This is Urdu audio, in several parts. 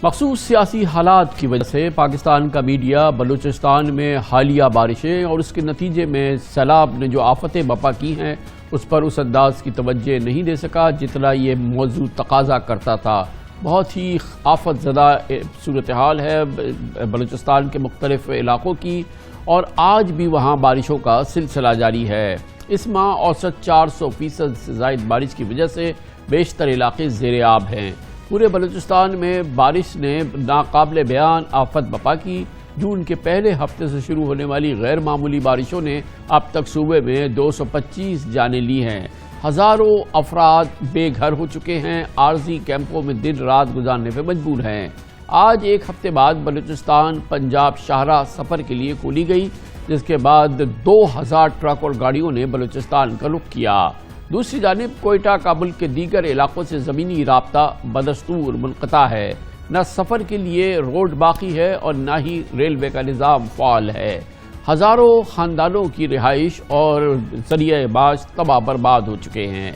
مخصوص سیاسی حالات کی وجہ سے پاکستان کا میڈیا بلوچستان میں حالیہ بارشیں اور اس کے نتیجے میں سیلاب نے جو آفتیں برپا کی ہیں اس پر اس انداز کی توجہ نہیں دے سکا جتنا یہ موضوع تقاضا کرتا تھا۔ بہت ہی آفت زدہ صورتحال ہے بلوچستان کے مختلف علاقوں کی، اور آج بھی وہاں بارشوں کا سلسلہ جاری ہے۔ اس ماہ اوسط 400% سے زائد بارش کی وجہ سے بیشتر علاقے زیر آب ہیں۔ پورے بلوچستان میں بارش نے ناقابل بیان آفت برپا کی۔ جون کے پہلے ہفتے سے شروع ہونے والی غیر معمولی بارشوں نے اب تک صوبے میں 225 جانیں لی ہیں۔ ہزاروں افراد بے گھر ہو چکے ہیں، عارضی کیمپوں میں دن رات گزارنے پہ مجبور ہیں۔ آج ایک ہفتے بعد بلوچستان پنجاب شاہراہ سفر کے لیے کھولی گئی، جس کے بعد 2000 ٹرک اور گاڑیوں نے بلوچستان کا رخ کیا۔ دوسری جانب کوئٹہ کابل کے دیگر علاقوں سے زمینی رابطہ بدستور منقطع ہے۔ نہ سفر کے لیے روڈ باقی ہے اور نہ ہی ریلوے کا نظام فعال ہے۔ ہزاروں خاندانوں کی رہائش اور ذریعہ معاش تباہ برباد ہو چکے ہیں۔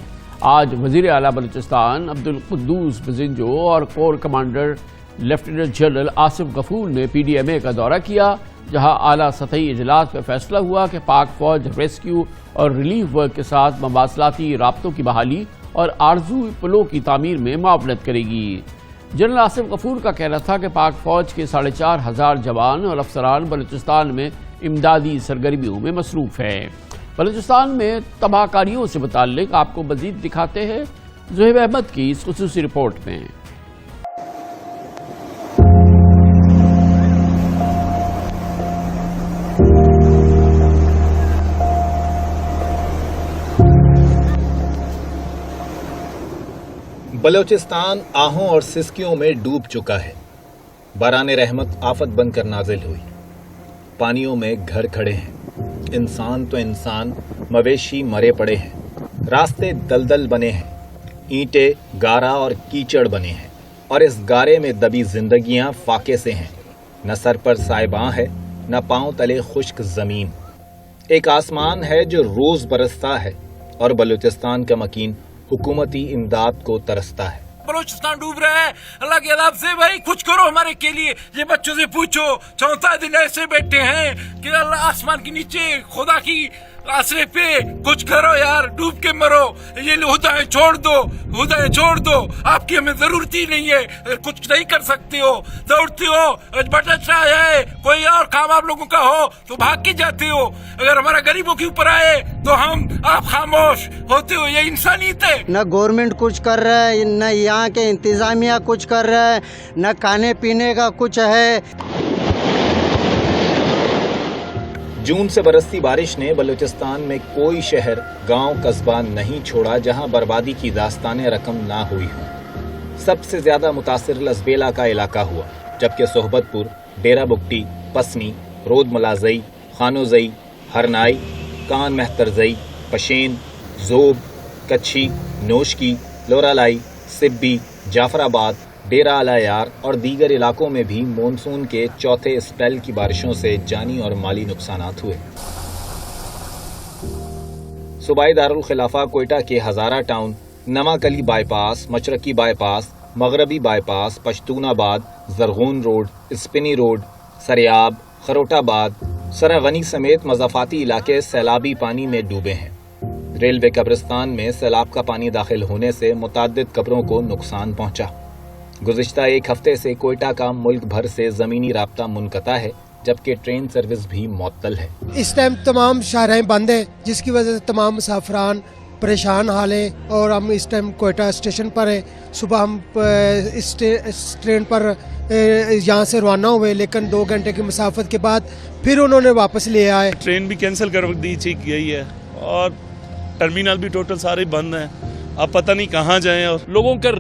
آج وزیر اعلیٰ بلوچستان عبدالقدوس بزنجو اور corps commander lieutenant general Asif غفور نے پی ڈی ایم اے کا دورہ کیا، جہاں اعلیٰ سطحی اجلاس میں فیصلہ ہوا کہ پاک فوج ریسکیو اور ریلیف ورک کے ساتھ مواصلاتی رابطوں کی بحالی اور عارضی پلوں کی تعمیر میں معاونت کرے گی۔ جنرل آصف غفور کا کہنا تھا کہ پاک فوج کے 4500 جوان اور افسران بلوچستان میں امدادی سرگرمیوں میں مصروف ہیں۔ بلوچستان میں تباہ کاریوں سے متعلق آپ کو مزید دکھاتے ہیں زہیب احمد کی اس خصوصی رپورٹ میں۔ بلوچستان آہوں اور سسکیوں میں ڈوب چکا ہے۔ باران رحمت آفت بن کر نازل ہوئی، پانیوں میں گھر کھڑے ہیں، انسان تو انسان، مویشی مرے پڑے ہیں، راستے دلدل بنے ہیں، اینٹیں گارا اور کیچڑ بنے ہیں، اور اس گارے میں دبی زندگیاں فاقے سے ہیں۔ نہ سر پر سائباں ہے، نہ پاؤں تلے خشک زمین۔ ایک آسمان ہے جو روز برستا ہے اور بلوچستان کا مکین حکومتی امداد کو ترستا ہے۔ بلوچستان ڈوب رہا ہے، اللہ کے عذاب سے بھائی کچھ کرو ہمارے کے لیے۔ یہ بچوں سے پوچھو، 14 دن ایسے بیٹھے ہیں کہ اللہ آسمان کے نیچے خدا کی آسرے پہ کچھ کرو یار، ڈوب کے مرو۔ یہ ہدایت چھوڑ دو، ہدایت چھوڑ دو، آپ کی ہمیں ضرورت ہی نہیں ہے، کچھ نہیں کر سکتے ہو، دوڑتے ہو، بٹن چاہے ہے کوئی اور کام آپ لوگوں کا ہو تو بھاگ کے جاتے ہو۔ اگر ہمارا غریبوں کے اوپر آئے تو آپ خاموش ہوتے ہو، یہ انسانیت ہے۔ نہ گورنمنٹ کچھ کر رہا ہے، نہ یہاں کے انتظامیہ کچھ کر رہا ہے، نہ کھانے پینے کا کچھ ہے۔ جون سے برستی بارش نے بلوچستان میں کوئی شہر، گاؤں، قصبہ نہیں چھوڑا جہاں بربادی کی داستانیں رقم نہ ہوئی ہوں۔ سب سے زیادہ متاثر لسبیلا کا علاقہ ہوا، جبکہ صحبت پور، ڈیرہ بگٹی، پسنی، رود ملازئی، خانوزئی، ہرنائی، کان مہترزئی، پشین، زوب، کچھی، نوشکی، لورالائی، سبی، جعفر آباد، ڈیرہ اعلیٰ یار اور دیگر علاقوں میں بھی مونسون کے چوتھے اسپیل کی بارشوں سے جانی اور مالی نقصانات ہوئے۔ صوبائی دارالخلافہ کوئٹہ کے ہزارہ ٹاؤن، نواں کلی بائی پاس، مشرقی بائی پاس، مغربی بائی پاس، پشتون آباد، زرغون روڈ، اسپنی روڈ، سریاب، خروٹ آباد، سراغنی سمیت مضافاتی علاقے سیلابی پانی میں ڈوبے ہیں۔ ریلوے قبرستان میں سیلاب کا پانی داخل ہونے سے متعدد قبروں کو نقصان پہنچا۔ گزشتہ ایک ہفتے سے کوئٹہ کا ملک بھر سے زمینی رابطہ منقطع ہے، جبکہ ٹرین سروس بھی معطل ہے۔ اس ٹائم تمام شاہراہیں بند ہیں، جس کی وجہ سے تمام مسافران پریشان حال ہیں، اور ہم اس ٹائم کوئٹہ اسٹیشن پر ہیں۔ صبح ہم اس ٹرین پر یہاں سے روانہ ہوئے، لیکن 2 گھنٹے کی مسافت کے بعد پھر انہوں نے واپس لے آئے۔ ٹرین بھی کینسل کر دی گئی ہے اور ٹرمینل بھی ٹوٹل سارے بند ہیں، اب پتہ نہیں کہاں جائیں۔ اور لوگوں کے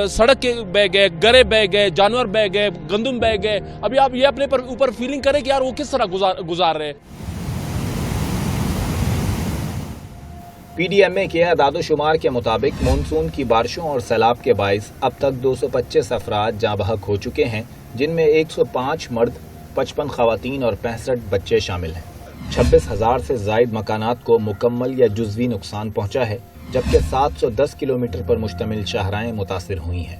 سڑک کے بہ گئے، گرے بہ گئے، جانور بہ گئے، گندم بہ گئے۔ ابھی آپ یہ اپنے اوپر فیلنگ کریں کہ یار وہ کس طرح گزار رہے۔ پی ڈی ایم اے کے اعداد و شمار کے مطابق مونسون کی بارشوں اور سیلاب کے باعث اب تک 225 افراد جاں بحق ہو چکے ہیں، جن میں 105 مرد، 55 خواتین اور 65 بچے شامل ہیں۔ 26,000 سے زائد مکانات کو مکمل یا جزوی نقصان پہنچا ہے، جبکہ 710 کلومیٹر پر مشتمل شاہراہیں متاثر ہوئی ہیں۔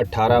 18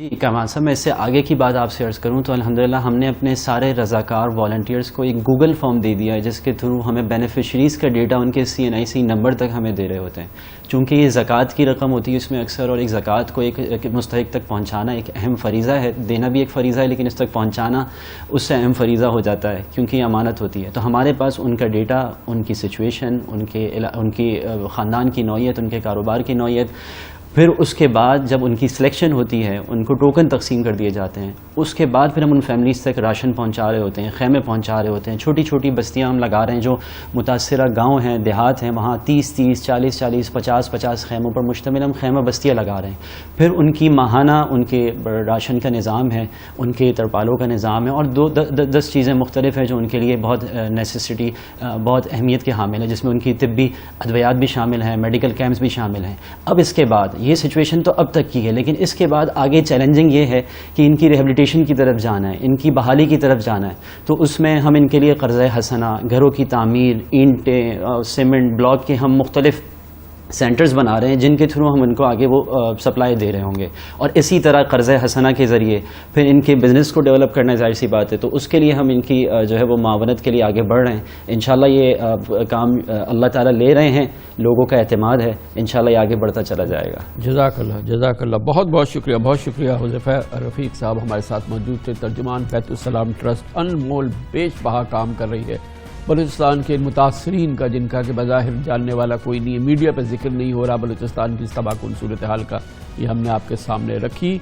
جی کمال صاحب، میں اس سے آگے کی بات آپ سے عرض کروں تو الحمدللہ ہم نے اپنے سارے رضاکار والنٹیئرز کو ایک گوگل فارم دے دیا ہے جس کے تھرو ہمیں بینیفیشریز کا ڈیٹا ان کے CNIC نمبر تک ہمیں دے رہے ہوتے ہیں. چونکہ یہ زکوٰۃ کی رقم ہوتی ہے اس میں اکثر، اور ایک زکوٰۃ کو ایک مستحق تک پہنچانا ایک اہم فریضہ ہے. دینا بھی ایک فریضہ ہے لیکن اس تک پہنچانا اس سے اہم فریضہ ہو جاتا ہے کیونکہ یہ امانت ہوتی ہے. تو ہمارے پاس ان کا ڈیٹا، ان کی سچویشن، ان کی خاندان کی نوعیت، ان کے کاروبار کی نوعیت، پھر اس کے بعد جب ان کی سلیکشن ہوتی ہے ان کو ٹوکن تقسیم کر دیے جاتے ہیں. اس کے بعد پھر ہم ان فیملیز تک راشن پہنچا رہے ہوتے ہیں، خیمے پہنچا رہے ہوتے ہیں. چھوٹی چھوٹی بستیاں ہم لگا رہے ہیں جو متاثرہ گاؤں ہیں، دیہات ہیں، وہاں 30 40 50 خیموں پر مشتمل ہم خیمہ بستیاں لگا رہے ہیں. پھر ان کی ماہانہ ان کے راشن کا نظام ہے، ان کے ترپالوں کا نظام ہے، اور 10 چیزیں مختلف ہیں جو ان کے لیے بہت نیسیسٹی، بہت اہمیت کے حامل ہیں، جس میں ان کی طبی ادویات بھی شامل ہیں، میڈیکل کیمپس بھی شامل ہیں. اب اس کے بعد یہ سچویشن تو اب تک کی ہے، لیکن اس کے بعد آگے چیلنجنگ یہ ہے کہ ان کی ریہیبلیٹیشن کی طرف جانا ہے، ان کی بحالی کی طرف جانا ہے. تو اس میں ہم ان کے لیے قرض حسنہ، گھروں کی تعمیر، اینٹیں، سیمنٹ بلاک کے ہم مختلف سینٹرز بنا رہے ہیں جن کے تھرو ہم ان کو آگے وہ سپلائی دے رہے ہوں گے. اور اسی طرح قرض حسنہ کے ذریعے پھر ان کے بزنس کو ڈیولپ کرنا ظاہر سی بات ہے. تو اس کے لیے ہم ان کی جو ہے وہ معاونت کے لیے آگے بڑھ رہے ہیں. انشاءاللہ یہ کام اللہ تعالیٰ لے رہے ہیں، لوگوں کا اعتماد ہے، انشاءاللہ یہ آگے بڑھتا چلا جائے گا. جزاک اللہ، جزاک اللہ. بہت بہت شکریہ، بہت شکریہ. حذیفہ رفیق صاحب ہمارے ساتھ موجود تھے. ترجمان بیت السلام ٹرسٹ انمول بیش بہا کام کر رہی ہے بلوچستان کے متاثرین کا، جن کا کہ بظاہر جاننے والا کوئی نہیں ہے، میڈیا پہ ذکر نہیں ہو رہا بلوچستان کی اس تباہ کن صورتحال کا. یہ ہم نے آپ کے سامنے رکھی.